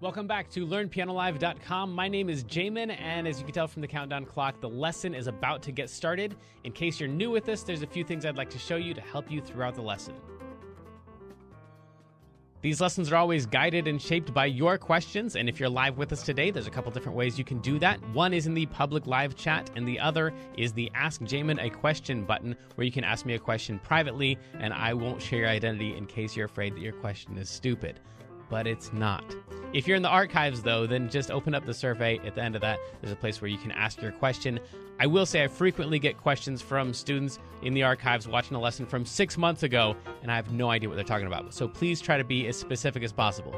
Welcome back to LearnPianoLive.com. My name is Jamin, and as you can tell from the countdown clock, the lesson is about to get started. In case you're new with this, there's a few things I'd like to show you to help you throughout the lesson. These lessons are always guided and shaped by your questions, and if you're live with us today, there's a couple different ways you can do that. One is in the public live chat, and the other is the Ask Jamin a Question button, where you can ask me a question privately, and I won't share your identity in case you're afraid that your question is stupid. But it's not. If you're in the archives, though, then just open up the survey. At the end of that, there's a place where you can ask your question. I will say I frequently get questions from students in the archives watching a lesson from 6 months ago, and I have no idea what they're talking about. So please try to be as specific as possible.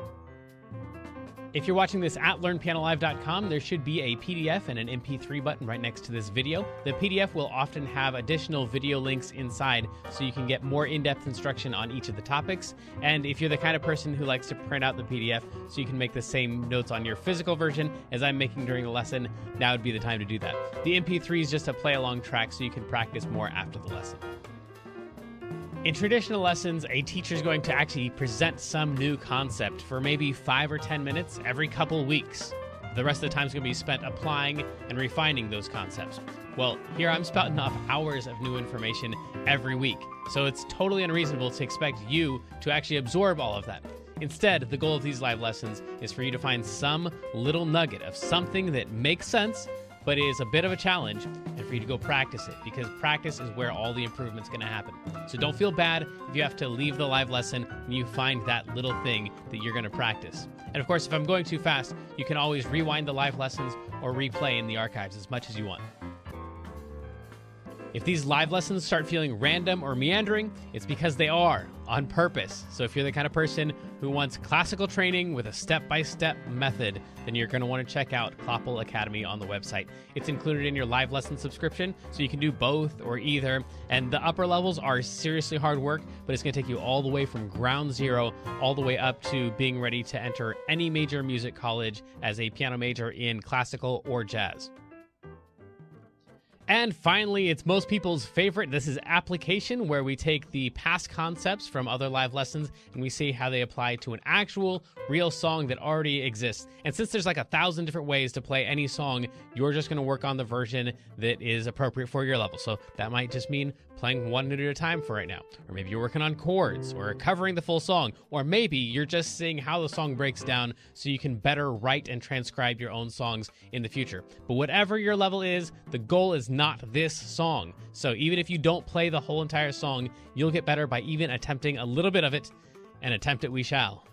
If you're watching this at LearnPianoLive.com, there should be a PDF and an MP3 button right next to this video. The PDF will often have additional video links inside, so you can get more in-depth instruction on each of the topics. And if you're the kind of person who likes to print out the PDF so you can make the same notes on your physical version as I'm making during the lesson, now would be the time to do that. The MP3 is just a play-along track so you can practice more after the lesson. In traditional lessons, a teacher is going to actually present some new concept for maybe 5 or 10 minutes every couple weeks. The rest of the time is going to be spent applying and refining those concepts. Well, here I'm spouting off hours of new information every week, so it's totally unreasonable to expect you to actually absorb all of that. Instead, the goal of these live lessons is for you to find some little nugget of something that makes sense, but is a bit of a challenge, and for you to go practice it, because practice is where all the improvement's going to happen. So don't feel bad if you have to leave the live lesson when you find that little thing that you're going to practice. And of course, if I'm going too fast, you can always rewind the live lessons or replay in the archives as much as you want. If these live lessons start feeling random or meandering, it's because they are, on purpose. So if you're the kind of person who wants classical training with a step-by-step method, then you're going to want to check out Kloppel Academy on the website. It's included in your live lesson subscription, so you can do both or either. And the upper levels are seriously hard work, but it's going to take you all the way from ground zero all the way up to being ready to enter any major music college as a piano major in classical or jazz. And finally, it's most people's favorite. This is application, where we take the past concepts from other live lessons and we see how they apply to an actual, real song that already exists. And since there's like 1,000 different ways to play any song, you're just going to work on the version that is appropriate for your level. So that might just mean playing one note at a time for right now. Or maybe you're working on chords or covering the full song. Or maybe you're just seeing how the song breaks down so you can better write and transcribe your own songs in the future. But whatever your level is, the goal is not this song. So even if you don't play the whole entire song, you'll get better by even attempting a little bit of it, and attempt it we shall.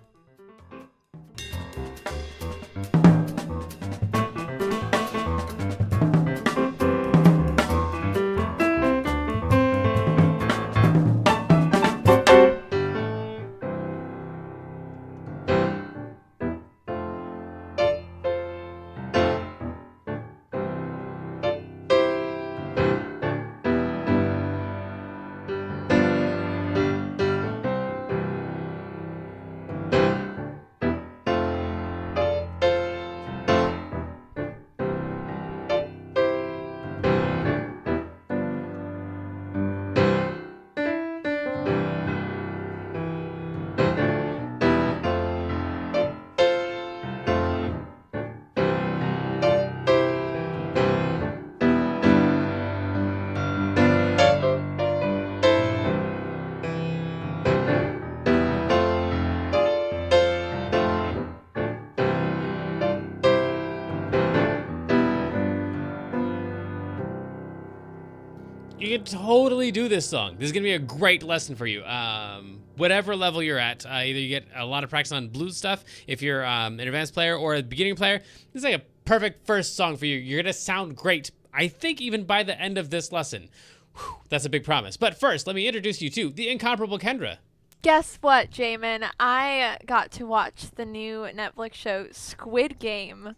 You can totally do this song. This is going to be a great lesson for you. Whatever level you're at, either you get a lot of practice on blues stuff if you're an advanced player or a beginning player. This is like a perfect first song for you. You're going to sound great, I think, even by the end of this lesson. Whew, that's a big promise. But first, let me introduce you to the incomparable Kendra. Guess what, Jamin? I got to watch the new Netflix show Squid Game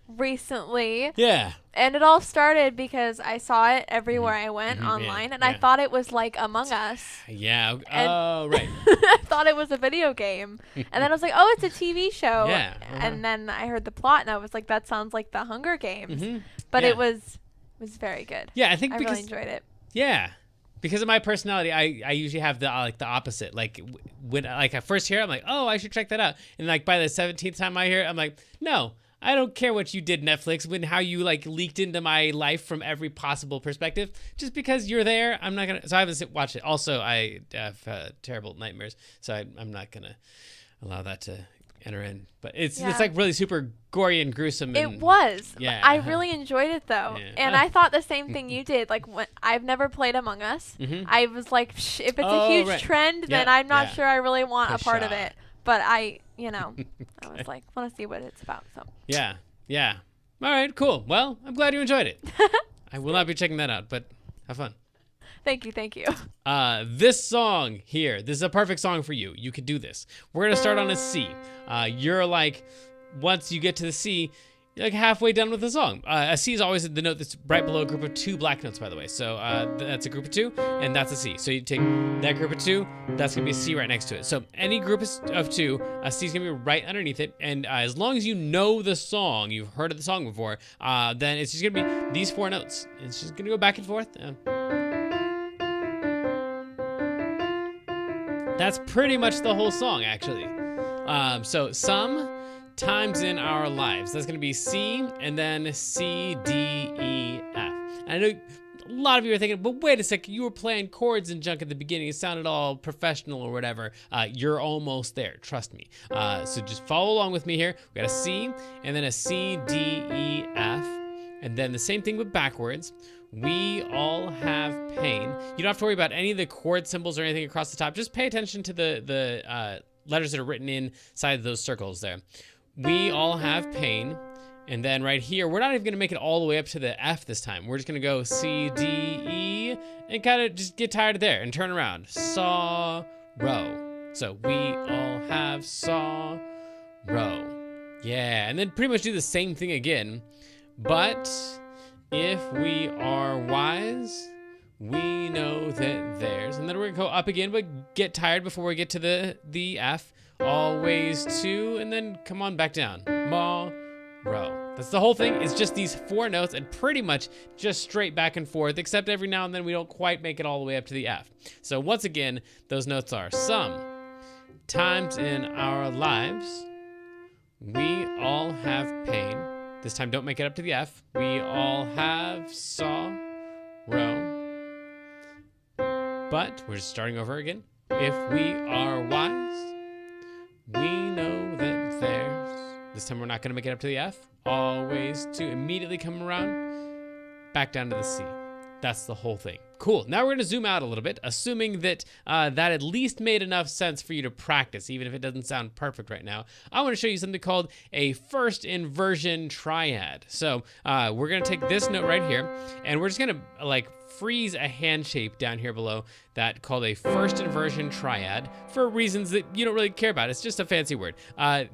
recently. Yeah. And it all started because I saw it everywhere I went online, and I thought it was like Among Us. Yeah. Oh, right. I thought it was a video game. And then I was like, oh, it's a TV show. Yeah. And then I heard the plot, and I was like, that sounds like the Hunger Games. But it was very good. Yeah, I think I because really enjoyed it. Yeah. because of my personality, I usually have the like the opposite. Like when like I first hear it, I'm like, oh, I should check that out. And like by the 17th time I hear it, I'm like, no, I don't care what you did, Netflix, when how you like leaked into my life from every possible perspective. Just because you're there, I'm not gonna. So I haven't watched it. Also, I have terrible nightmares, so I'm not gonna allow that to enter in. But it's like really super gory and gruesome. And, it was. Yeah. I really enjoyed it though, and I thought the same thing you did. Like when I've never played Among Us, I was like, if it's a huge trend, then I'm not sure I really want a part of it. But I was like, want to see what it's about. So yeah. All right, cool. Well, I'm glad you enjoyed it. I will not be checking that out, but have fun. Thank you. This song here, this is a perfect song for you. You could do this. We're gonna start on a C. You're like, once you get to the C, you're like halfway done with the song. A C is always the note that's right below a group of 2 black notes, by the way. So that's a group of 2, and that's a C. So you take that group of 2, that's gonna be a C right next to it. So any group of 2, a C is gonna be right underneath it. And as long as you know the song, you've heard of the song before, then it's just gonna be these 4 notes. It's just gonna go back and forth. That's pretty much the whole song, actually. So sometimes in our lives, that's going to be C, and then C, D, E, F. And I know a lot of you are thinking, but wait a second, you were playing chords and junk at the beginning. It sounded all professional or whatever. You're almost there, trust me. So just follow along with me here. We got a C, and then a C, D, E, F. And then the same thing with backwards. We all have pain. You don't have to worry about any of the chord symbols or anything across the top. Just pay attention to the letters that are written inside those circles there. We all have pain. And then right here, we're not even going to make it all the way up to the F this time. We're just going to go C, D, E, and kind of just get tired there and turn around. Sorrow. So we all have sorrow. Yeah, and then pretty much do the same thing again. But if we are wise, we know that there's, and then we're gonna go up again, but get tired before we get to the F. Always 2, and then come on back down. Ro. That's the whole thing. It's just these 4 notes and pretty much just straight back and forth, except every now and then we don't quite make it all the way up to the F. So once again, those notes are some times in our lives, we all have pain. This time, don't make it up to the F. We all have sorrow. But we're just starting over again. If we are wise, we know that there's. This time, we're not going to make it up to the F. Always to immediately come around, back down to the C. That's the whole thing. Cool. Now we're going to zoom out a little bit, assuming that that at least made enough sense for you to practice, even if it doesn't sound perfect right now. I want to show you something called a first inversion triad. So we're going to take this note right here, and we're just going to like freeze a hand shape down here below that called a first inversion triad for reasons that you don't really care about. It's just a fancy word.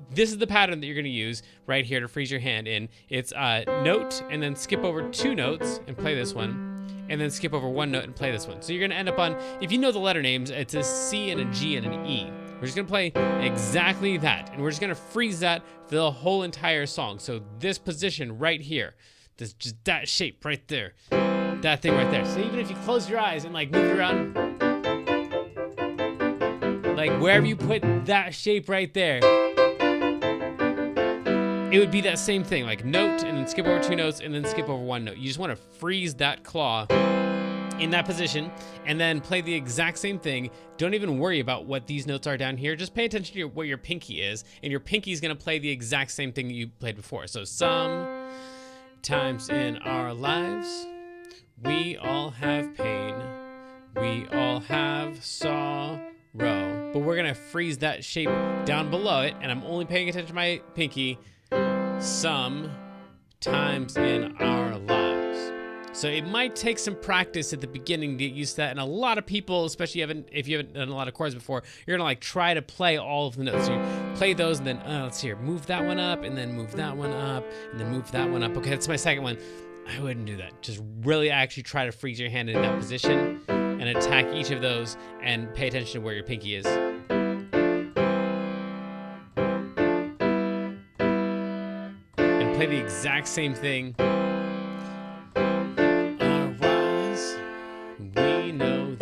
This is the pattern that you're going to use right here to freeze your hand in. It's note and then skip over 2 notes and play this one. And then skip over 1 note and play this one. So you're gonna end up on, if you know the letter names, it's a C and a G and an E. We're just gonna play exactly that. And we're just gonna freeze that for the whole entire song. So this position right here, just that shape right there, that thing right there. So even if you close your eyes and like move it around, like wherever you put that shape right there, it would be that same thing, like note and then skip over 2 notes and then skip over 1 note. You just want to freeze that claw in that position and then play the exact same thing. Don't even worry about what these notes are down here. Just pay attention to where your pinky is, and your pinky is going to play the exact same thing you played before. So sometimes in our lives, we all have pain. We all have sorrow. But we're going to freeze that shape down below it, and I'm only paying attention to my pinky. Sometimes in our lives. So it might take some practice at the beginning to get used to that, and a lot of people, especially if you haven't done a lot of chords before, you're gonna like try to play all of the notes. So you play those and then let's see here, move that one up and then move that one up and then move that one up. Okay, that's my second one. I wouldn't do that. Just really actually try to freeze your hand in that position and attack each of those and pay attention to where your pinky is. Play the exact same thing. Arise, we know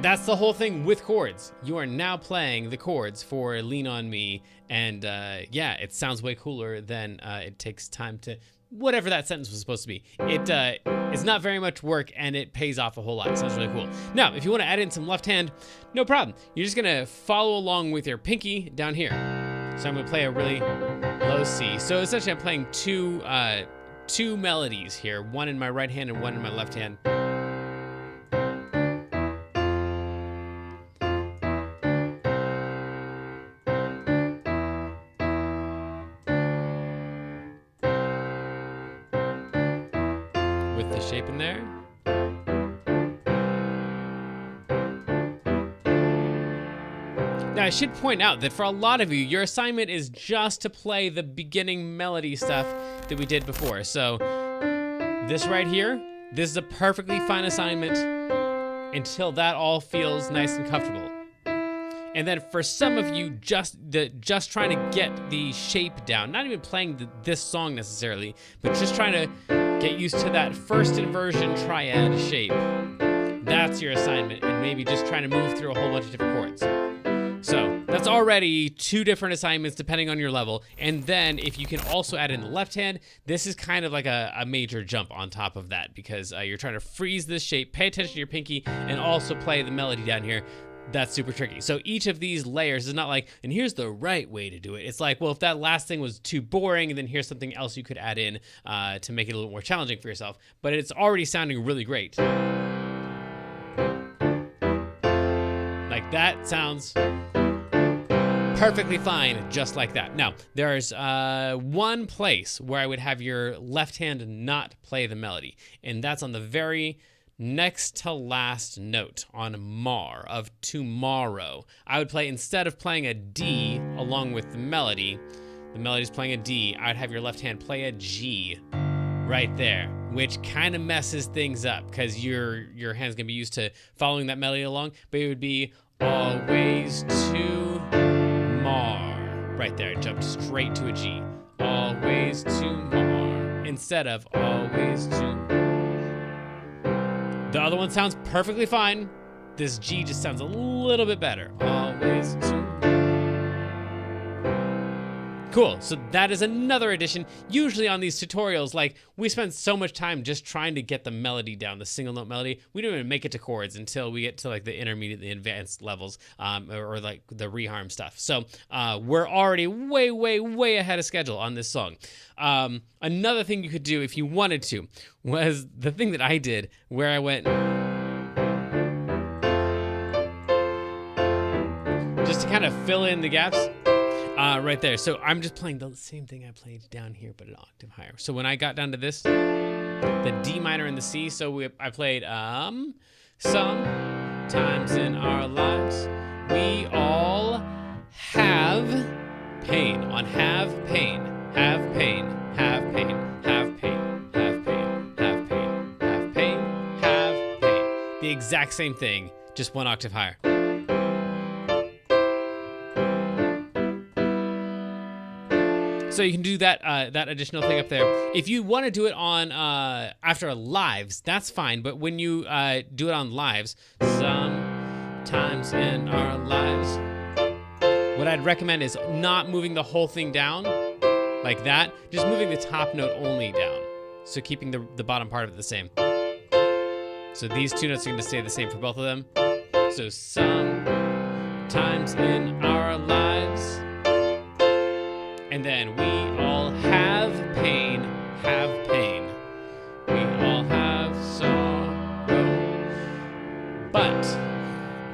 that's the whole thing with chords. You are now playing the chords for Lean On Me, and yeah, it sounds way cooler than it takes time to, whatever that sentence was supposed to be. It's not very much work, and it pays off a whole lot. It sounds really cool. Now, if you want to add in some left hand, no problem. You're just gonna follow along with your pinky down here. So I'm gonna play a really low C. So essentially I'm playing two melodies here, one in my right hand and one in my left hand. With the shape in there. Now, I should point out that for a lot of you, your assignment is just to play the beginning melody stuff that we did before. So this right here, this is a perfectly fine assignment until that all feels nice and comfortable. And then for some of you, just trying to get the shape down, not even playing this song necessarily, but just trying to get used to that first inversion triad shape. That's your assignment, and maybe just trying to move through a whole bunch of different chords. So that's already 2 different assignments depending on your level. And then if you can also add in the left hand, this is kind of like a major jump on top of that, because you're trying to freeze this shape, pay attention to your pinky, and also play the melody down here. That's super tricky. So each of these layers is not like, and here's the right way to do it. It's like, well, if that last thing was too boring, and then here's something else you could add in to make it a little more challenging for yourself. But it's already sounding really great. Like that sounds perfectly fine just like that. Now, there's one place where I would have your left hand not play the melody, and that's on the very next to last note on Mar of tomorrow. I would play, instead of playing a D along with the melody's playing a D, I'd have your left hand play a G right there, which kind of messes things up because your hand's gonna be used to following that melody along, but it would be always to Mar. Right there, it jumped straight to a G. Always to Mar instead of always to. The other one sounds perfectly fine. This G just sounds a little bit better. Always to. Cool, so that is another addition. Usually on these tutorials, like, we spend so much time just trying to get the melody down, the single note melody. We don't even make it to chords until we get to like the intermediate, the advanced levels, or like the reharm stuff. So we're already way, way, way ahead of schedule on this song. Another thing you could do if you wanted to was the thing that I did, where I went just to kind of fill in the gaps. Right there. So I'm just playing the same thing I played down here, but an octave higher. So when I got down to this, the D minor and the C, so I played, sometimes in our lives, we all have pain. On have pain, have pain, have pain, have pain, have pain, have pain, have pain, have pain. The exact same thing, just one octave higher. So you can do that that additional thing up there. If you want to do it on after lives, that's fine. But when you do it on lives, sometimes in our lives, what I'd recommend is not moving the whole thing down like that. Just moving the top note only down. So keeping the bottom part of it the same. So these 2 notes are going to stay the same for both of them. So sometimes in our lives. And then we all have pain, have pain. We all have sorrow. But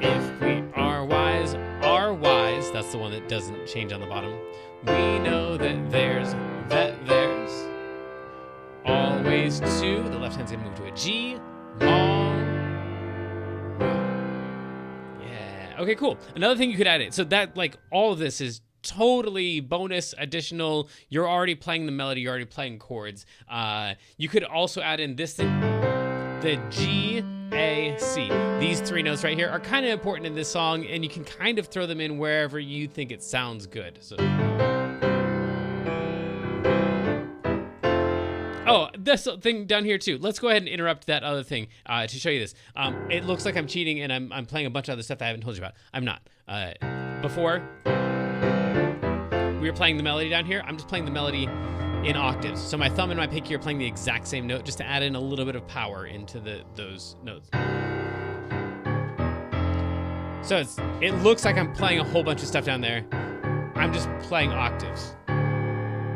if we are wise, that's the one that doesn't change on the bottom. We know that there's always to. The left hand's gonna move to a G. Long. Yeah. Okay, cool. Another thing you could add in. So that, like, all of this is totally bonus, additional. You're already playing the melody, you're already playing chords. You could also add in this thing, the G, A, C. These 3 notes right here are kind of important in this song, and you can kind of throw them in wherever you think it sounds good. So. Oh, this thing down here too. Let's go ahead and interrupt that other thing to show you this. It looks like I'm cheating and I'm playing a bunch of other stuff that I haven't told you about. I'm not. Before, we were playing the melody down here. I'm just playing the melody in octaves. So my thumb and my pinky are playing the exact same note just to add in a little bit of power into those notes. So it looks like I'm playing a whole bunch of stuff down there. I'm just playing octaves.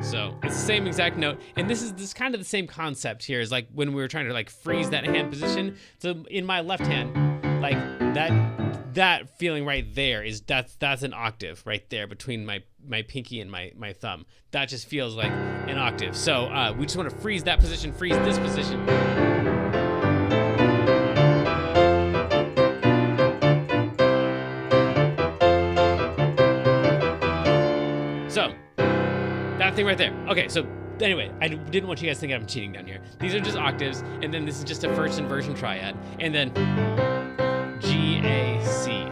So it's the same exact note, and this is kind of the same concept here as like when we were trying to like freeze that hand position. So in my left hand, like that feeling right there is that's an octave right there between my pinky and my thumb. That just feels like an octave. So we just want to freeze that position, freeze this position. So that thing right there. Okay, so anyway, I didn't want you guys thinking I'm cheating down here. These are just octaves, and then this is just a first inversion triad, and then G, A, C.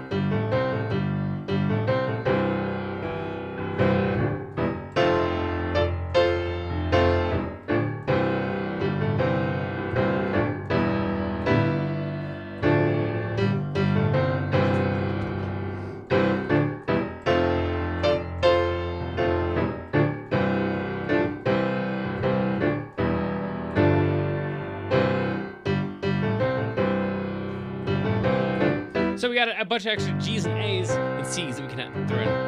So we got a bunch of extra G's and A's and C's that we can throw in.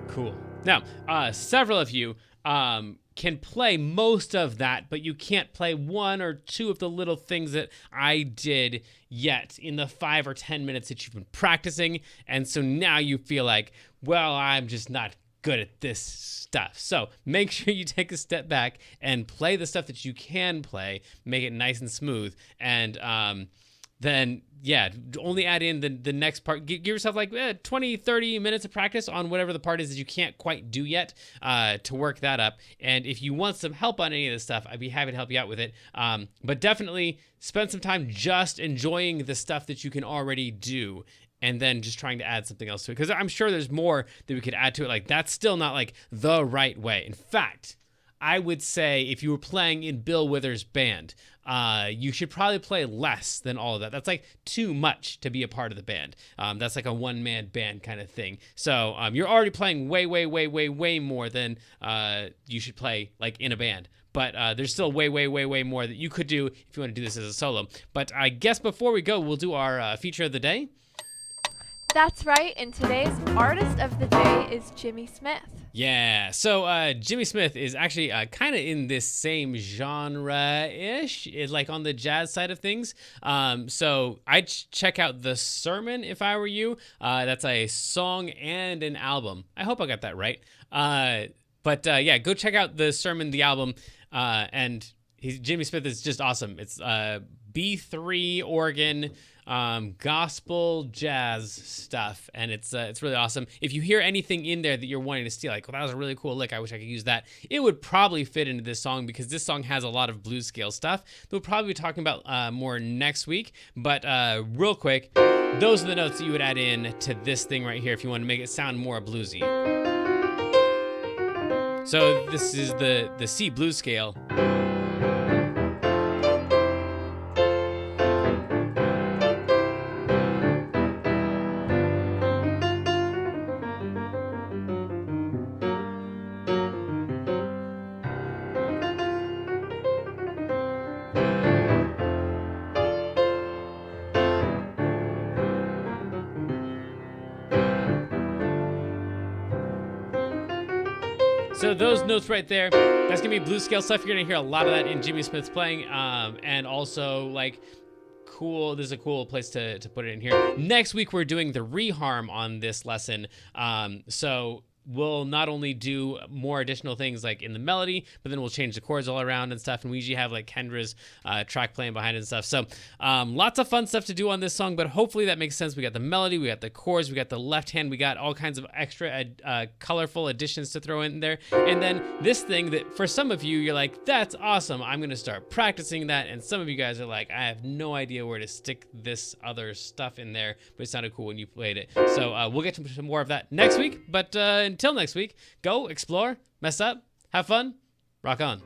Cool. Now, several of you can play most of that, but you can't play one or two of the little things that I did yet in the 5 or 10 minutes that you've been practicing. And so now you feel like, well, I'm just not good at this stuff. So make sure you take a step back and play the stuff that you can play, make it nice and smooth. And then, yeah, only add in the next part. Give yourself like 20, 30 minutes of practice on whatever the part is that you can't quite do yet to work that up. And if you want some help on any of this stuff, I'd be happy to help you out with it. But definitely spend some time just enjoying the stuff that you can already do and then just trying to add something else to it. Because I'm sure there's more that we could add to it. Like, that's still not like the right way. In fact, I would say if you were playing in Bill Withers' band, you should probably play less than all of that. That's like too much to be a part of the band. That's like a one-man band kind of thing. So you're already playing way more than you should play like in a band. But there's still way more that you could do if you want to do this as a solo. But I guess before we go, we'll do our feature of the day. That's right, and today's artist of the day is Jimmy Smith. Yeah, so Jimmy Smith is actually kind of in this same genre-ish, is like on the jazz side of things. So I'd check out The Sermon if I were you. That's a song and an album. I hope I got that right. But yeah, go check out The Sermon, the album, and Jimmy Smith is just awesome. It's B3 organ, gospel jazz stuff, and it's really awesome. If you hear anything in there that you're wanting to steal, like, well, that was a really cool lick, I wish I could use that, it would probably fit into this song because this song has a lot of blues scale stuff that we'll probably be talking about more next week. But real quick, those are the notes that you would add in to this thing right here if you want to make it sound more bluesy. So this is the C blues scale. So those notes right there, that's gonna be blues scale stuff. You're gonna hear a lot of that in Jimmy Smith's playing, and also like cool. This is a cool place to put it in here. Next week we're doing the reharm on this lesson. So we'll not only do more additional things like in the melody, but then we'll change the chords all around and stuff. And we usually have like Kendra's track playing behind it and stuff. So lots of fun stuff to do on this song, but hopefully that makes sense. We got the melody, we got the chords, we got the left hand, we got all kinds of extra colorful additions to throw in there. And then this thing that for some of you, you're like, that's awesome. I'm going to start practicing that. And some of you guys are like, I have no idea where to stick this other stuff in there, but it sounded cool when you played it. So we'll get to some more of that next week. But until next week, go explore, mess up, have fun, rock on.